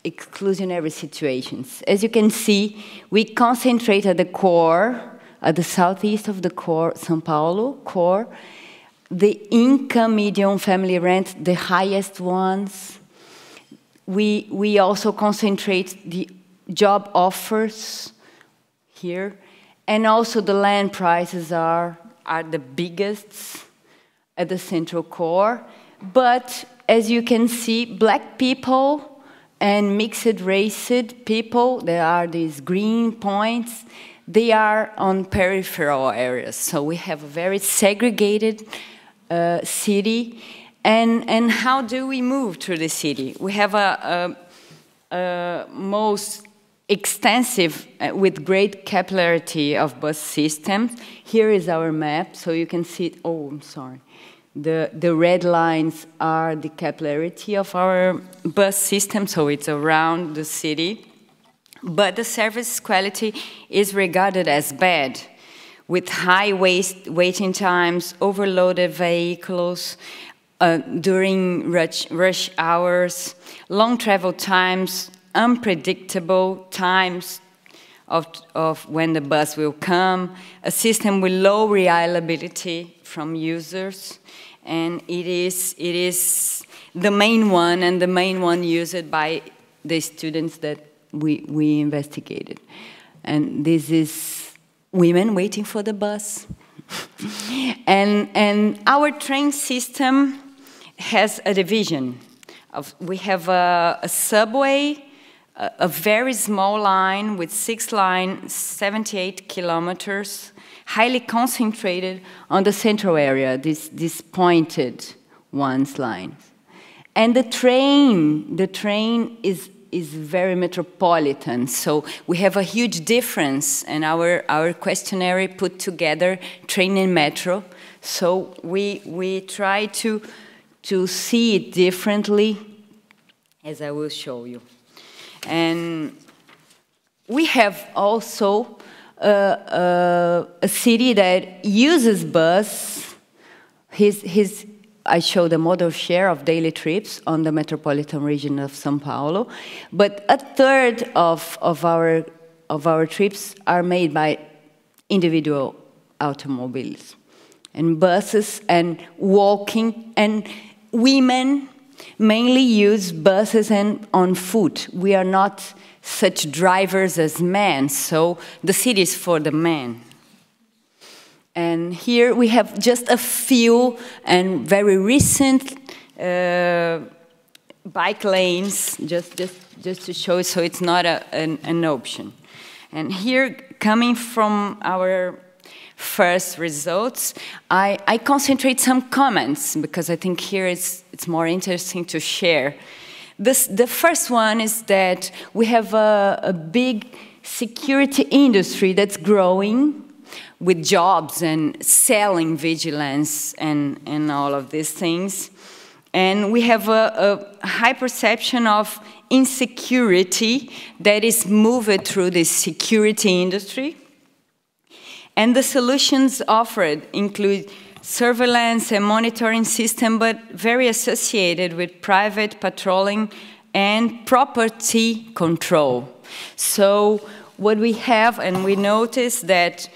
Speaker 8: exclusionary situations. As you can see, we concentrate at the core, at the southeast of the core, São Paulo core, the income median family rent, the highest ones. We also concentrate the job offers here. And also the land prices are the biggest at the central core. But as you can see, black people and mixed-raced people, there are these green points, they are on peripheral areas. So we have a very segregated city. And how do we move through the city? We have a most extensive, with great capillarity of bus systems. Here is our map, so you can see, oh, I'm sorry. The red lines are the capillarity of our bus system, so it's around the city. But the service quality is regarded as bad, with high waiting times, overloaded vehicles, during rush hours, long travel times, unpredictable times of when the bus will come, a system with low reliability from users, and it is the main one, and the main one used by the students that we investigated. And this is women waiting for the bus. and our train system has a division. We have a subway, a very small line with 6 lines, 78 kilometers, highly concentrated on the central area, this pointed ones lines. And the train is very metropolitan, so we have a huge difference, and our questionnaire put together train and metro, so we try to see it differently, as I will show you. And we have also a city that uses bus. I show the model share of daily trips on the metropolitan region of São Paulo, but a third of our trips are made by individual automobiles and buses and walking, and women mainly use buses and on foot. We are not such drivers as men, so the city is for the men. And here we have just a few and very recent bike lanes, just to show, so it's not an option. And here, coming from our first results, I concentrate some comments because I think here it's more interesting to share. The first one is that we have a big security industry that's growing with jobs and selling vigilance and all of these things. And we have a high perception of insecurity that is moved through this security industry. And the solutions offered include surveillance and monitoring system, but very associated with private patrolling and property control. So what we have, and we notice that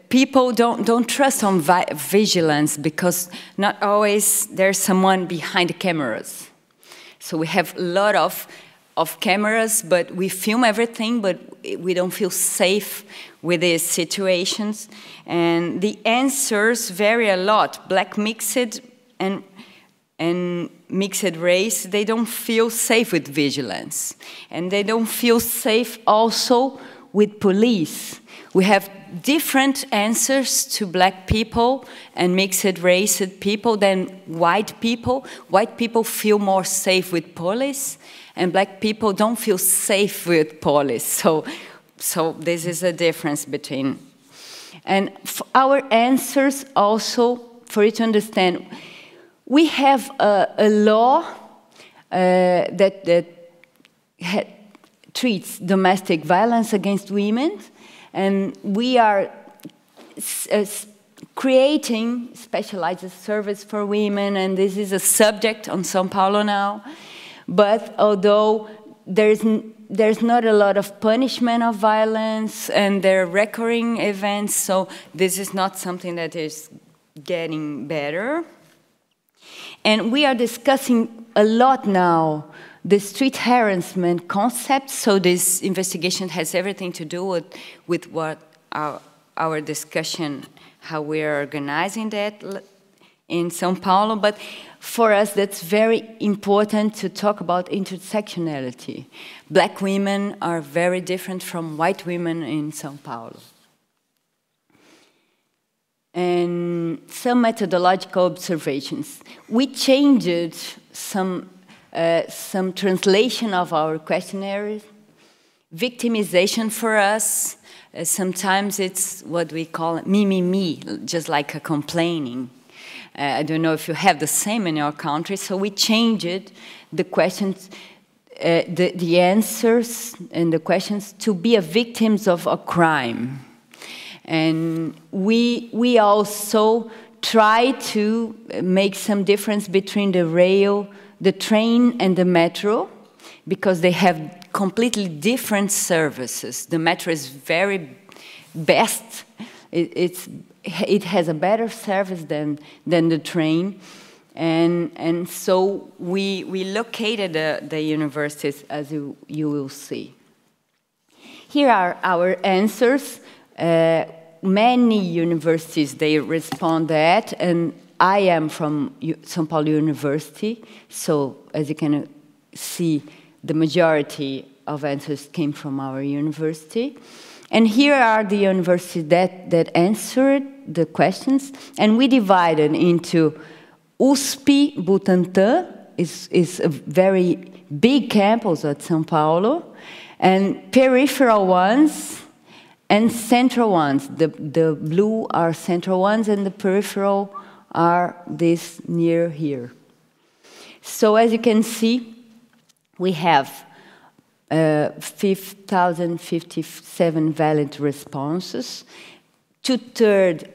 Speaker 8: people don't trust on vigilance because not always there's someone behind the cameras. So we have a lot of cameras, but we film everything, but we don't feel safe with these situations. And the answers vary a lot. Black mixed and mixed race, they don't feel safe with vigilance. And they don't feel safe also with police. We have different answers to black people and mixed race people than white people. White people feel more safe with police, and black people don't feel safe with police. So this is a difference between. And our answers also, for you to understand, we have a law that treats domestic violence against women, and we are creating specialized service for women, and this is a subject on São Paulo now. But although there's not a lot of punishment of violence, and there are recurring events, so this is not something that is getting better. And we are discussing a lot now the street harassment concept, so this investigation has everything to do with what our discussion, how we are organizing that in São Paulo. But for us, that's very important to talk about intersectionality. Black women are very different from white women in São Paulo. And some methodological observations. We changed some translation of our questionnaires. Victimization for us, sometimes it's what we call me, just like a complaining. I don't know if you have the same in your country, so we changed the questions, the answers and the questions to be a victims of a crime. And we also try to make some difference between the rail, the train, and the metro, because they have completely different services. The metro is very best. It has a better service than the train. And so we located the universities, as you will see. Here are our answers. Many universities, they respond that, and I am from São Paulo University, so as you can see, the majority of answers came from our university. And here are the universities that answered the questions, and we divided into USP Butantã, is a very big campus at São Paulo, and peripheral ones, and central ones. The blue are central ones, and the peripheral are this near here. So as you can see, we have 5,057 valid responses, 2/3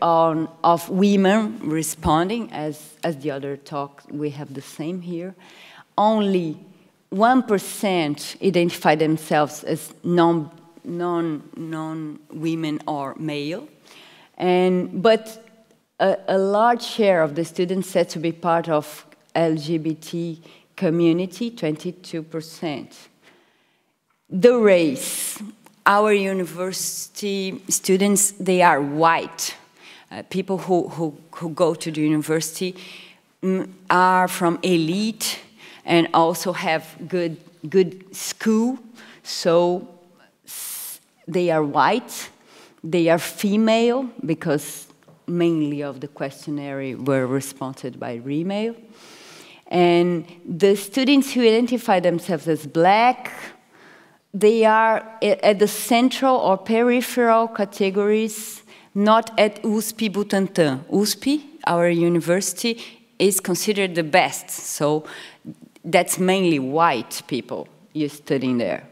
Speaker 8: of women responding, as the other talk, we have the same here. Only 1% identify themselves as non-women or male, but a large share of the students said to be part of LGBT community, 22%. The race, our university students, they are white. People who go to the university are from elite and also have good good school, so they are white, they are female, because mainly of the questionnaire were responded by female. And the students who identify themselves as black, they are at the central or peripheral categories, not at USP Butantan. USP, our university, is considered the best, so that's mainly white people you studying there.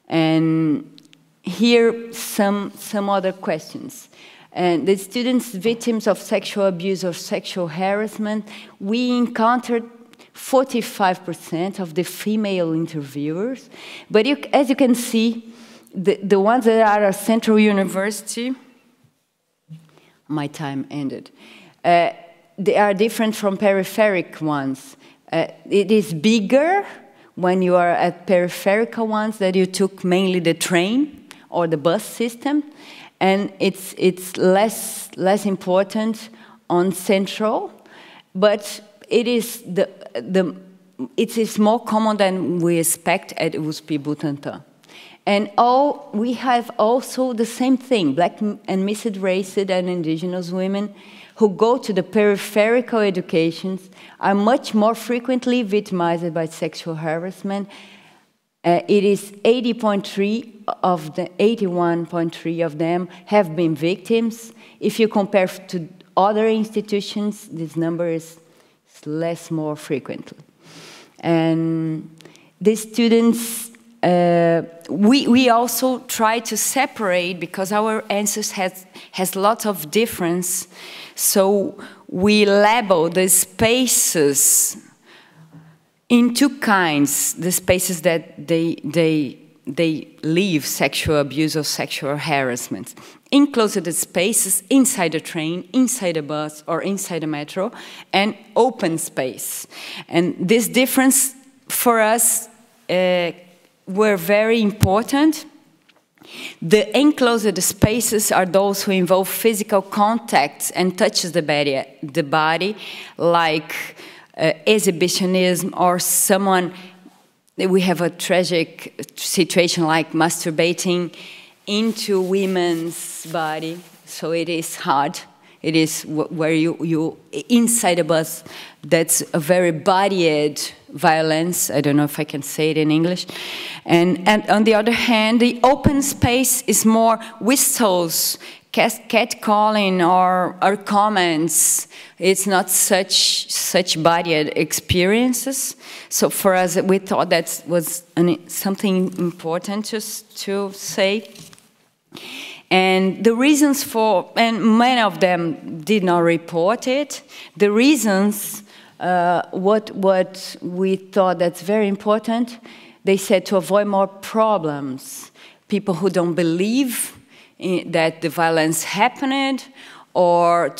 Speaker 8: And here some other questions. And the students victims of sexual abuse or sexual harassment, we encountered 45% of the female interviewers. But as you can see, the ones that are at Central University, my time ended, they are different from peripheric ones. It is bigger when you are at peripherical ones that you took mainly the train or the bus system, and it's less important on Central, but it is it is more common than we expect at USP Butantan. And we have also the same thing, black and mixed race and indigenous women who go to the peripheral educations are much more frequently victimized by sexual harassment. It is 80.3 of the 81.3 of them have been victims. If you compare to other institutions, this number is more frequently. And the students, we also try to separate, because our answers has lots of difference, so we label the spaces in two kinds: the spaces that they leave sexual abuse or sexual harassment. Enclosed spaces inside a train, inside a bus, or inside a metro, and open space. And this difference for us were very important. The enclosed spaces are those who involve physical contact and touches the body, like exhibitionism, or someone, we have a tragic situation like masturbating into women's body, so it is hard. It is where you inside a bus, that's a very bodied violence. I don't know if I can say it in English. And on the other hand, the open space is more whistles, catcalling, or comments. It's not such bodied experiences. So for us, we thought that was something important just to say. And the reasons for, and many of them did not report it, the reasons, what we thought that's very important, they said to avoid more problems. People who don't believe that the violence happened, or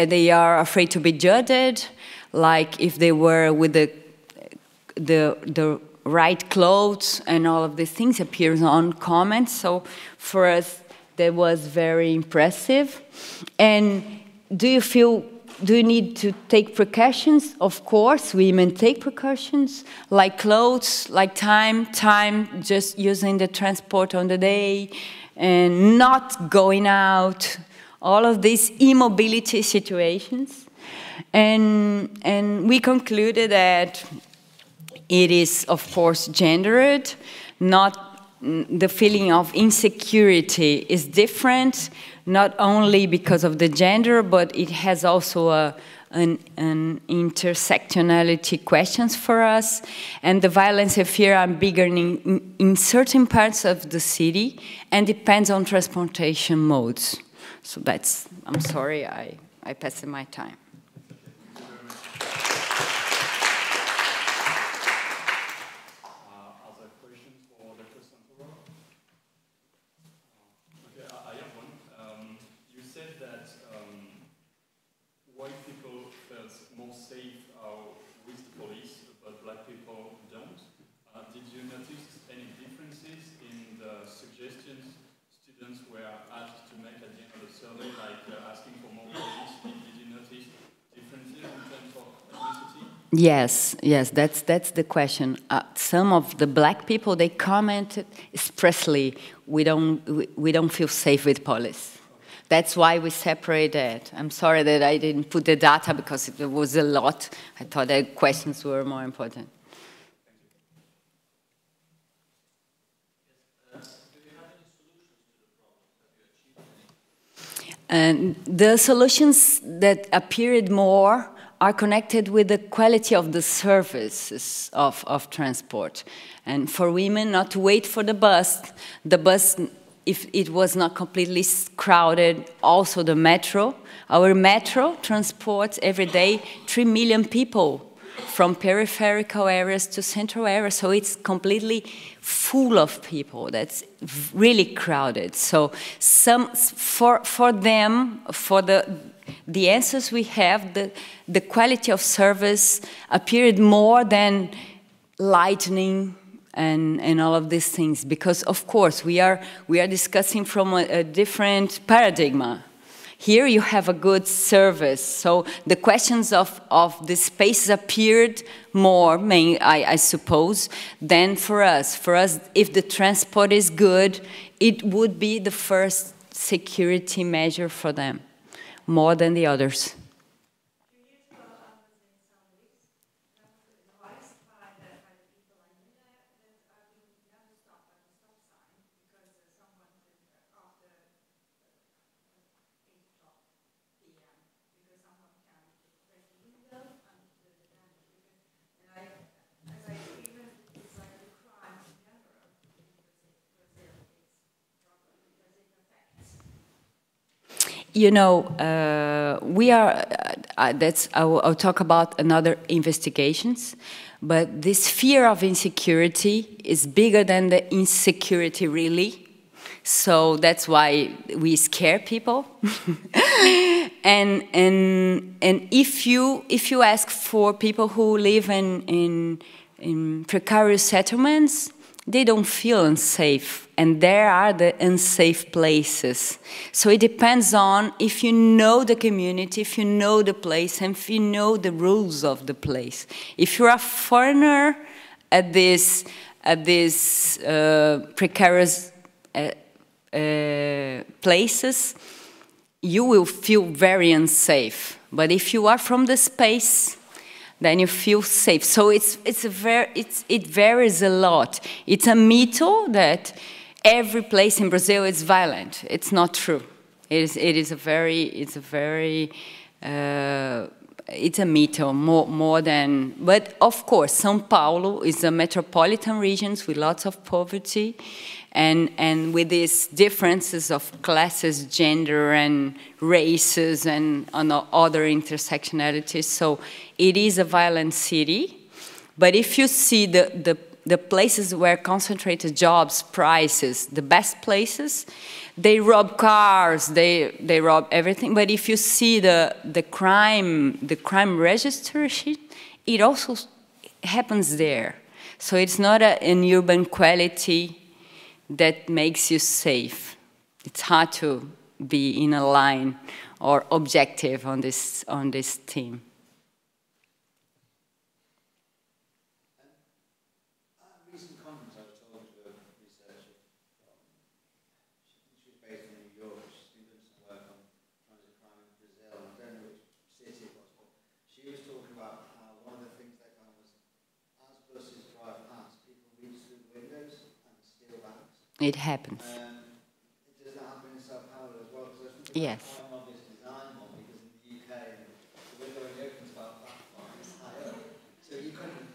Speaker 8: they are afraid to be judged, like if they were with the right clothes, and all of these things appears on comments. So for us, that was very impressive. And do you need to take precautions? Of course, women take precautions, like clothes, like time, just using the transport on the day, and not going out, all of these immobility situations. And we concluded that it is, of course, gendered, not the feeling of insecurity is different, not only because of the gender, but it has also an intersectionality questions for us. And the violence and fear are bigger in certain parts of the city and depends on transportation modes. So that's, I'm sorry, I passed my time.
Speaker 1: White people felt more safe with the police, but black people don't. Did you notice any differences in the suggestions students were asked to make at the end of the survey, like asking for more police? Did you notice
Speaker 8: Yes, yes, that's the question. Some of the black people, they commented expressly, we don't feel safe with police. That's why we separated. I'm sorry that I didn't put the data because it was a lot. I thought that questions were more important. And the solutions that appeared more are connected with the quality of the services of transport. And for women, not to wait for the bus, if it was not completely crowded, also the metro. Our metro transports every day 3 million people from peripheral areas to central areas, so it's completely full of people. That's really crowded. So for them, for the answers we have, the quality of service appeared more than lightning and all of these things, because of course we are discussing from a different paradigm. Here you have a good service, so the questions of the spaces appeared more, I suppose, than for us. For us, if the transport is good, it would be the first security measure for them, more than the others. You know, I'll talk about another investigations, but this fear of insecurity is bigger than the insecurity really. So that's why we scare people. and if you ask for people who live in precarious settlements, they don't feel unsafe, and there are the unsafe places. So it depends on if you know the community, if you know the place, and if you know the rules of the place. If you're a foreigner at this precarious places, you will feel very unsafe. But if you are from the space, then you feel safe. So it varies a lot. It's a myth that every place in Brazil is violent. It's not true. It's a myth more than. But of course, São Paulo is a metropolitan region with lots of poverty, and with these differences of classes, gender, and races, and other intersectionalities. So it is a violent city. But if you see the places where concentrated jobs, prices, the best places, they rob cars, they rob everything. But if you see the crime register sheet, it also happens there. So it's not an urban quality that makes you safe. It's hard to be in a line or objective on this theme.
Speaker 4: Recent conference I was talking to a researcher she was based in New York. She's been doing some work on transit crime in Brazil. I don't know which city it was, but she was talking about how one of the things they found was as buses drive past, people reach through the windows and steal bags.
Speaker 8: It happens.
Speaker 4: Does that happen in Sao Paulo as well?
Speaker 8: Yes.
Speaker 4: Quite an obvious design one, because in the UK, the window only opens about that far, it's high up. So you couldn't.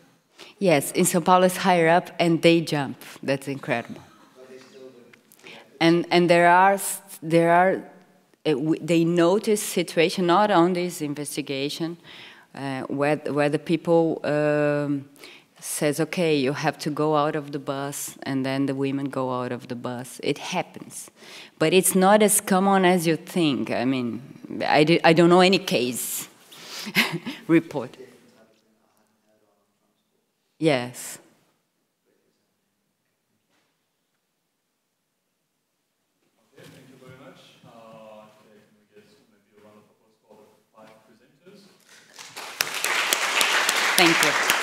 Speaker 8: Yes, in Sao Paulo it's higher up, and they jump. That's incredible.
Speaker 4: But they still do.
Speaker 8: And they notice situation not on this investigation where the people says, okay, you have to go out of the bus, and then the women go out of the bus. It happens. But it's not as common as you think. I mean, I don't know any case report. Yes.
Speaker 1: Okay, thank you very much. Okay, can we get maybe a round of applause for the 5 presenters?
Speaker 8: Thank you.